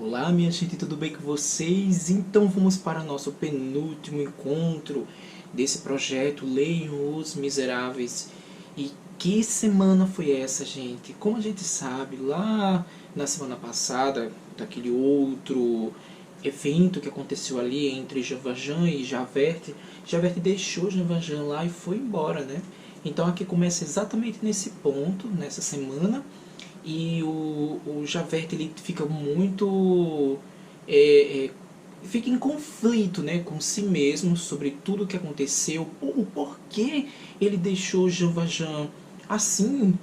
Olá minha gente, tudo bem com vocês? Então vamos para nosso penúltimo encontro desse projeto Leiam os Miseráveis. E que semana foi essa, gente? Como a gente sabe, lá na semana passada, daquele outro evento que aconteceu ali entre Jean Valjean e Javert, Javert deixou Jean Valjean lá e foi embora, né? Então aqui começa exatamente nesse ponto, nessa semana, e o Javert ele fica muito fica em conflito, né, com si mesmo sobre tudo o que aconteceu, o porquê ele deixou Jean Valjean assim,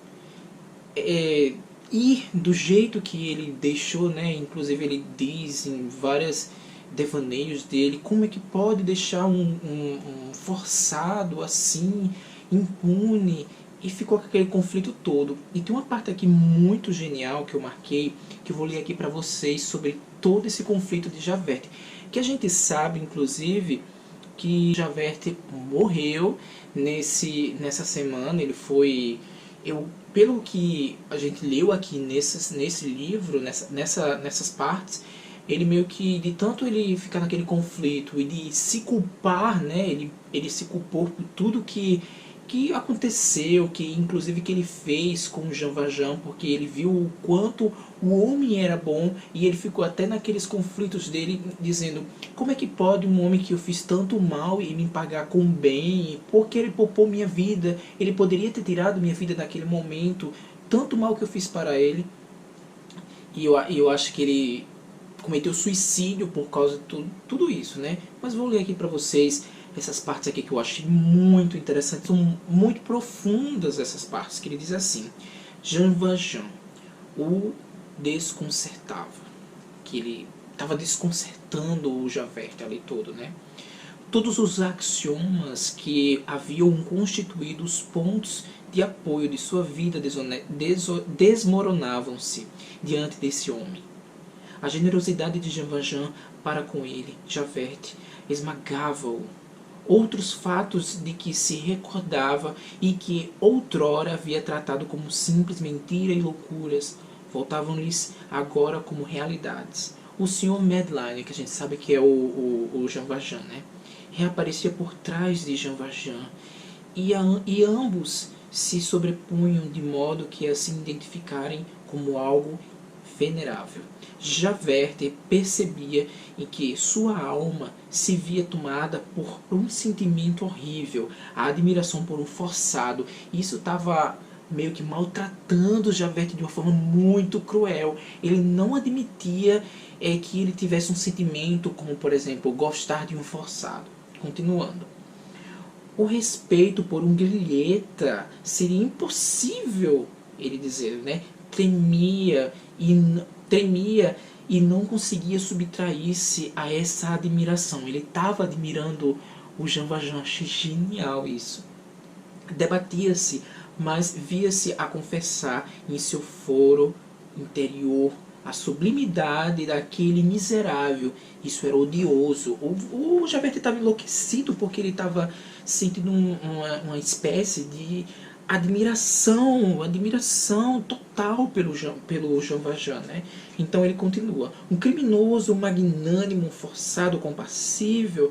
ir do jeito que ele deixou, né? Inclusive ele diz em várias devaneios dele como é que pode deixar um forçado assim, impune, e ficou com aquele conflito todo. E tem uma parte aqui muito genial que eu marquei, que eu vou ler aqui para vocês sobre todo esse conflito de Javert, que a gente sabe inclusive que Javert morreu nessa semana. Ele foi, pelo que a gente leu aqui nesse livro, nessas partes, ele meio que, de tanto ele ficar naquele conflito e de se culpar, né, ele se culpou por tudo que aconteceu, que inclusive que ele fez com Jean Valjean, porque ele viu o quanto o homem era bom, e ele ficou até naqueles conflitos dele, dizendo: como é que pode um homem que eu fiz tanto mal e me pagar com bem? Porque ele poupou minha vida, ele poderia ter tirado minha vida naquele momento, tanto mal que eu fiz para ele. E eu acho que ele cometeu suicídio por causa de tudo isso, né? Mas vou ler aqui para vocês essas partes aqui que eu achei muito interessantes, são muito profundas essas partes, que ele diz assim: Jean Valjean o desconcertava, que ele estava desconcertando o Javert ali todo, né? Todos os axiomas que haviam constituído os pontos de apoio de sua vida desmoronavam-se diante desse homem. A generosidade de Jean Valjean para com ele, Javert, esmagava-o. Outros fatos de que se recordava e que outrora havia tratado como simples mentira e loucuras voltavam-lhes agora como realidades. O Sr. Madeleine, que a gente sabe que é o Jean Valjean, né, reaparecia por trás de Jean Valjean, e ambos se sobrepunham de modo que a se identificarem como algo venerável. Javert percebia em que sua alma se via tomada por um sentimento horrível, a admiração por um forçado. Isso estava meio que maltratando Javert de uma forma muito cruel. Ele não admitia que ele tivesse um sentimento como, por exemplo, gostar de um forçado. Continuando. O respeito por um grilheta seria impossível, ele dizia, né? Tremia e não conseguia subtrair-se a essa admiração. Ele estava admirando o Jean Valjean, achei genial isso. Debatia-se, mas via-se a confessar em seu foro interior a sublimidade daquele miserável. Isso era odioso. O Javert estava enlouquecido porque ele estava sentindo uma espécie de admiração total pelo Jean Valjean, né? Então ele continua: um criminoso magnânimo, forçado, compassivo,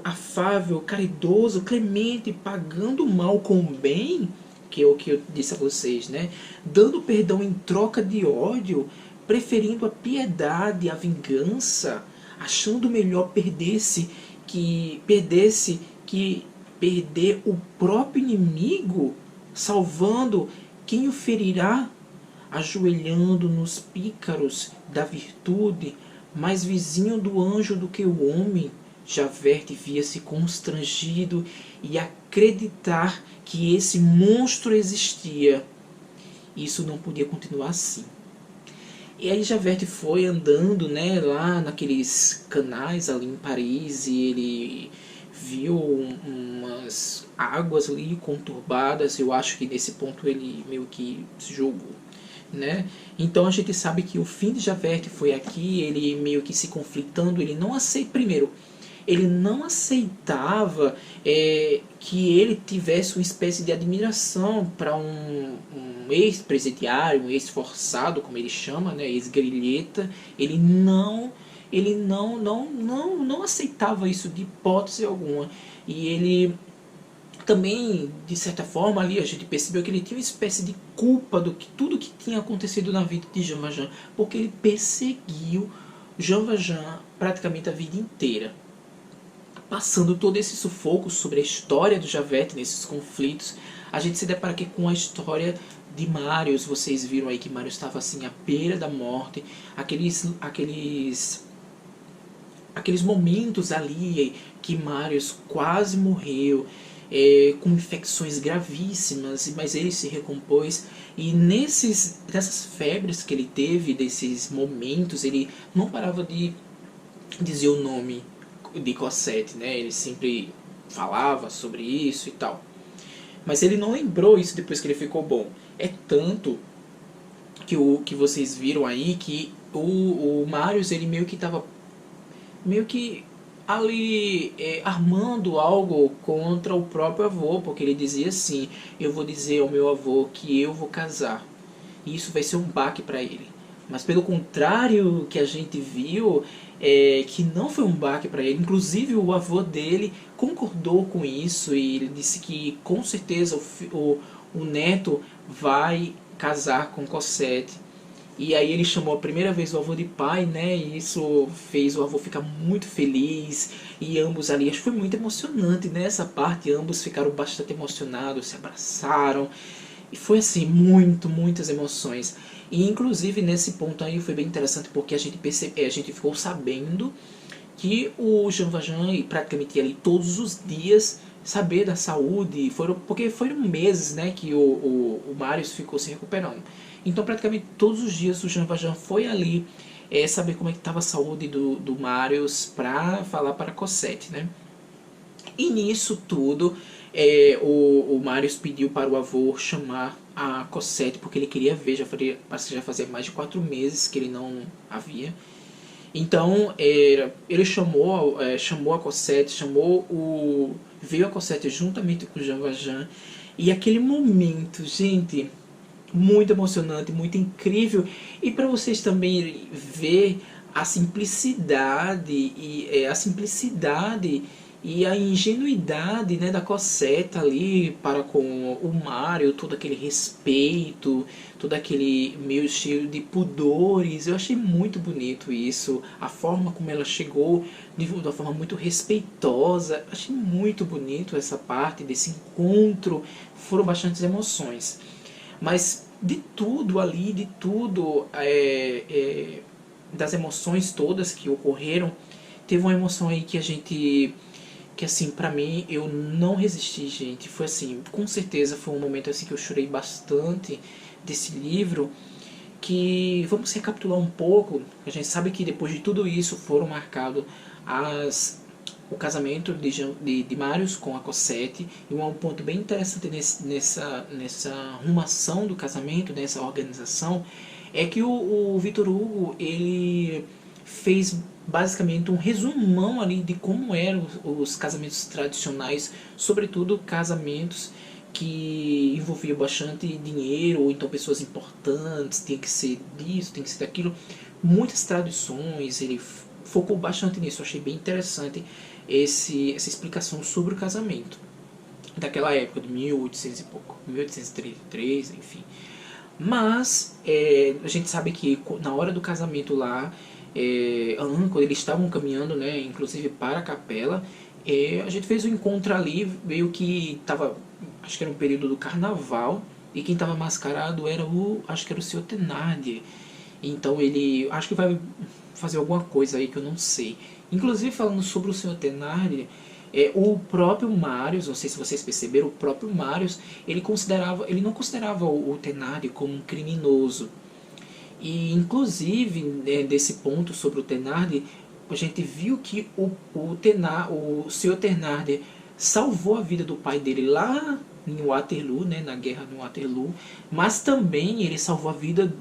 afável, caridoso, clemente, pagando o mal com o bem, que é o que eu disse a vocês, né? Dando perdão em troca de ódio, preferindo a piedade à vingança, achando melhor que perder o próprio inimigo, salvando quem o ferirá, ajoelhando nos pícaros da virtude, mais vizinho do anjo do que o homem. Javert via-se constrangido e acreditar que esse monstro existia. Isso não podia continuar assim. E aí Javert foi andando, né, lá naqueles canais ali em Paris, e ele viu umas águas ali conturbadas. Eu acho que nesse ponto ele meio que se jogou, né? Então a gente sabe que o fim de Javert foi aqui, ele meio que se conflitando, ele não aceita primeiro. ele não aceitava que ele tivesse uma espécie de admiração para um ex-presidiário, um ex-forçado, como ele chama, né, ex-grilheta. Ele não aceitava isso de hipótese alguma. E ele também, de certa forma, ali a gente percebeu que ele tinha uma espécie de culpa do que tudo que tinha acontecido na vida de Jean Valjean, porque ele perseguiu Jean Valjean praticamente a vida inteira, passando todo esse sufoco sobre a história do Javert nesses conflitos. A gente se depara aqui com a história de Marius. Vocês viram aí que Marius estava assim à beira da morte, aqueles momentos ali que Marius quase morreu, com infecções gravíssimas, mas ele se recompôs. E nessas febres que ele teve, desses momentos, ele não parava de dizer o nome de Cosette, né? Ele sempre falava sobre isso e tal. Mas ele não lembrou isso depois que ele ficou bom. É tanto que vocês viram aí que o Marius, ele meio que estava ali armando algo contra o próprio avô, porque ele dizia assim: eu vou dizer ao meu avô que eu vou casar, e isso vai ser um baque para ele. Mas pelo contrário, que a gente viu que não foi um baque para ele. Inclusive o avô dele concordou com isso, e ele disse que com certeza o neto vai casar com Cosette. E aí ele chamou a primeira vez o avô de pai, né? E isso fez o avô ficar muito feliz. E ambos ali, acho que foi muito emocionante nessa parte. Ambos ficaram bastante emocionados, se abraçaram. E foi assim, muitas emoções. E inclusive nesse ponto aí foi bem interessante, porque a gente ficou sabendo que o Jean Valjean praticamente ia ali todos os dias saber da saúde, porque foram meses, né, que o Marius ficou se recuperando. Então praticamente todos os dias o Jean Valjean foi ali saber como é que estava a saúde do Marius para falar para Cosette, né? E nisso tudo o Marius pediu para o avô chamar a Cosette, porque ele queria ver, parece que já fazia mais de 4 meses que ele não a via. Então ele chamou a Cosette, veio a Cosette juntamente com o Jean Valjean. E aquele momento, gente, muito emocionante, muito incrível. E para vocês também ver a simplicidade e a ingenuidade, né, da Cosette ali para com o Mário, todo aquele respeito, todo aquele meio cheio de pudores. Eu achei muito bonito isso, a forma como ela chegou de uma forma muito respeitosa. Achei muito bonito essa parte desse encontro, foram bastantes emoções. Mas de tudo ali, das emoções todas que ocorreram, teve uma emoção aí que assim, pra mim, eu não resisti, gente. Foi assim, com certeza foi um momento assim que eu chorei bastante desse livro. Que vamos recapitular um pouco. A gente sabe que depois de tudo isso foram marcados o casamento de Marius com a Cosette. E um ponto bem interessante nessa arrumação do casamento, nessa organização, é que o Victor Hugo, ele fez basicamente um resumão ali de como eram os casamentos tradicionais, sobretudo casamentos que envolviam bastante dinheiro, ou então pessoas importantes, tinha que ser disso, tem que ser daquilo, muitas tradições. Ele focou bastante nisso. Eu achei bem interessante essa explicação sobre o casamento daquela época, de 1800 e pouco, 1833, enfim. Mas a gente sabe que na hora do casamento lá, quando eles estavam caminhando, né, inclusive para a capela, a gente fez um encontro ali, meio que tava, acho que era um período do carnaval, e quem estava mascarado acho que era o Sr. Thénardier. Então ele, acho que vai fazer alguma coisa aí que eu não sei. Inclusive, falando sobre o Sr. Thénardier, o próprio Marius, não sei se vocês perceberam, o próprio Marius, ele não considerava o Thénardier como um criminoso. E inclusive, desse ponto sobre o Thénardier, a gente viu que o Sr. Thénardier salvou a vida do pai dele lá em Waterloo, né, na guerra de Waterloo, mas também ele salvou a vida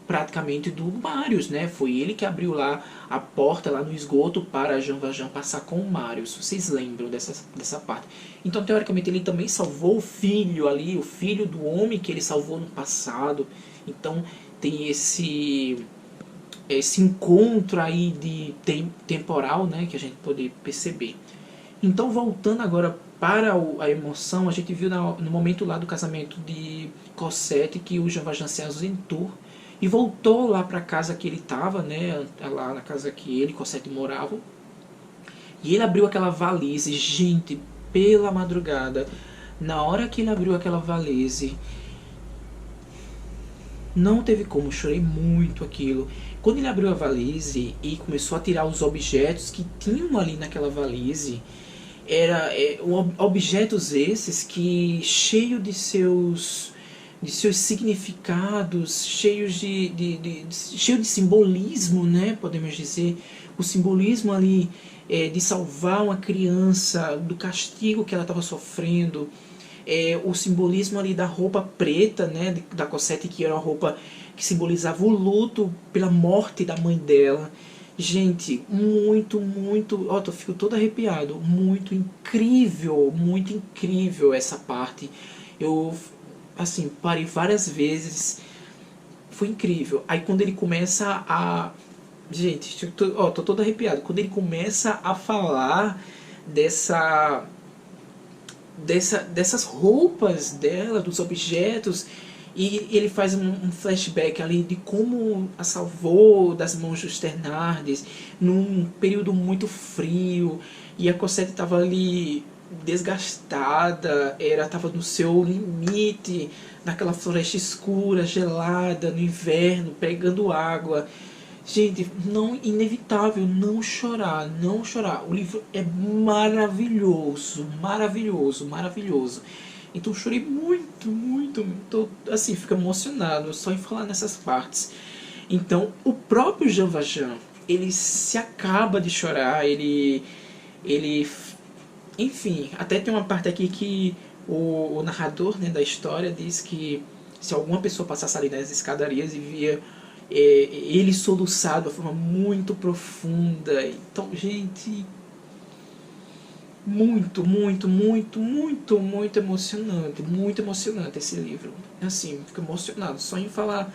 praticamente do Marius, né? Foi ele que abriu lá a porta lá no esgoto para Jean Valjean passar com o Marius. Vocês lembram dessa parte? Então, teoricamente, ele também salvou o filho ali, o filho do homem que ele salvou no passado. Então, tem esse encontro aí de temporal, né, que a gente pode perceber. Então, voltando agora para a emoção, a gente viu no momento lá do casamento de Cosette que o Jean Valjean se ausentou e voltou lá para a casa que ele estava, né, lá na casa que ele e Cosette moravam. E ele abriu aquela valise, gente, pela madrugada. Na hora que ele abriu aquela valise, não teve como, chorei muito aquilo. Quando ele abriu a valise e começou a tirar os objetos que tinham ali naquela valise, objetos esses que cheio de seus significados, cheio de simbolismo, né, podemos dizer, o simbolismo ali de salvar uma criança do castigo que ela estava sofrendo, o simbolismo ali da roupa preta, né, da Cosette, que era uma roupa que simbolizava o luto pela morte da mãe dela. Gente, muito, muito... Ó, eu fico todo arrepiado. Muito incrível essa parte. Eu, assim, parei várias vezes. Foi incrível. Aí quando ele começa a... Gente, tô todo arrepiado. Quando ele começa a falar dessas roupas dela, dos objetos, e ele faz um flashback ali de como a salvou das mãos dos Thénardier num período muito frio, e a Cosette estava ali desgastada, estava no seu limite, naquela floresta escura, gelada, no inverno, pegando água. Gente, não, inevitável não chorar, não chorar. O livro é maravilhoso, maravilhoso, maravilhoso. Então eu chorei muito, muito, tô, assim, fico emocionado só em falar nessas partes. Então, o próprio Jean Valjean, ele se acaba de chorar, ele enfim, até tem uma parte aqui que o narrador, né, da história diz que se alguma pessoa passasse ali nas escadarias e via ele soluçado de uma forma muito profunda. Então, gente, muito, muito, muito, muito, muito emocionante esse livro. Assim, fico emocionado só em falar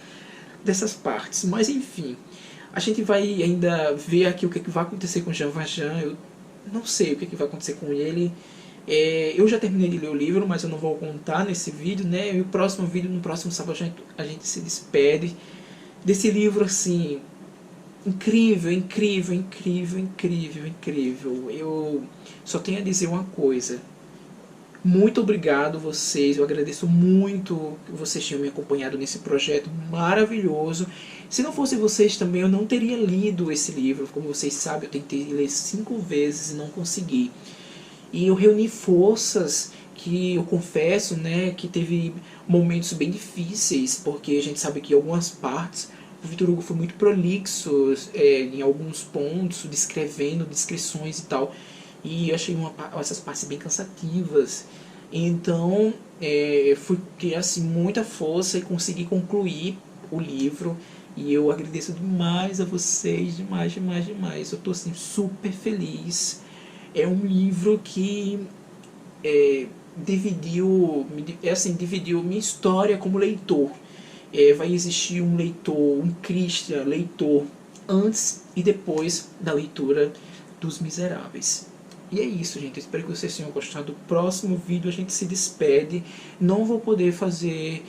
dessas partes. Mas enfim, a gente vai ainda ver aqui o que vai acontecer com Jean Valjean. Eu não sei o que vai acontecer com ele. Eu já terminei de ler o livro, mas eu não vou contar nesse vídeo, né? E o próximo vídeo, no próximo sábado, a gente se despede desse livro, assim, incrível, incrível, incrível, incrível, incrível. Eu só tenho a dizer uma coisa: muito obrigado vocês, eu agradeço muito que vocês tenham me acompanhado nesse projeto maravilhoso. Se não fosse vocês também, eu não teria lido esse livro. Como vocês sabem, eu tentei ler 5 vezes e não consegui. E eu reuni forças que eu confesso, né, que teve momentos bem difíceis, porque a gente sabe que em algumas partes o Victor Hugo foi muito prolixo em alguns pontos, descrevendo descrições e tal, e eu achei essas partes bem cansativas. Então fui ter assim muita força e consegui concluir o livro, e eu agradeço demais a vocês, demais, demais, demais. Eu estou assim super feliz. É um livro que dividiu minha história como leitor. Vai existir um leitor, um Christian leitor, antes e depois da leitura dos Miseráveis. E é isso, gente. Eu espero que vocês tenham gostado. Do próximo vídeo a gente se despede. Não vou poder fazer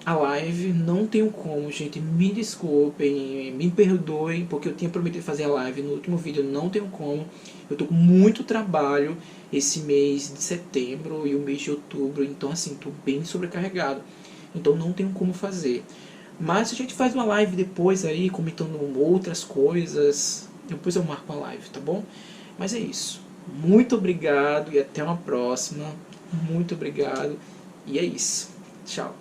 a live, não tenho como, gente. Me desculpem, me perdoem, porque eu tinha prometido fazer a live no último vídeo, não tenho como. Eu tô com muito trabalho esse mês de setembro e o mês de outubro, então assim, tô bem sobrecarregado. Então não tenho como fazer. Mas a gente faz uma live depois aí, comentando outras coisas. Depois eu marco uma live, tá bom? Mas é isso. Muito obrigado e até uma próxima. Muito obrigado. E é isso. Tchau.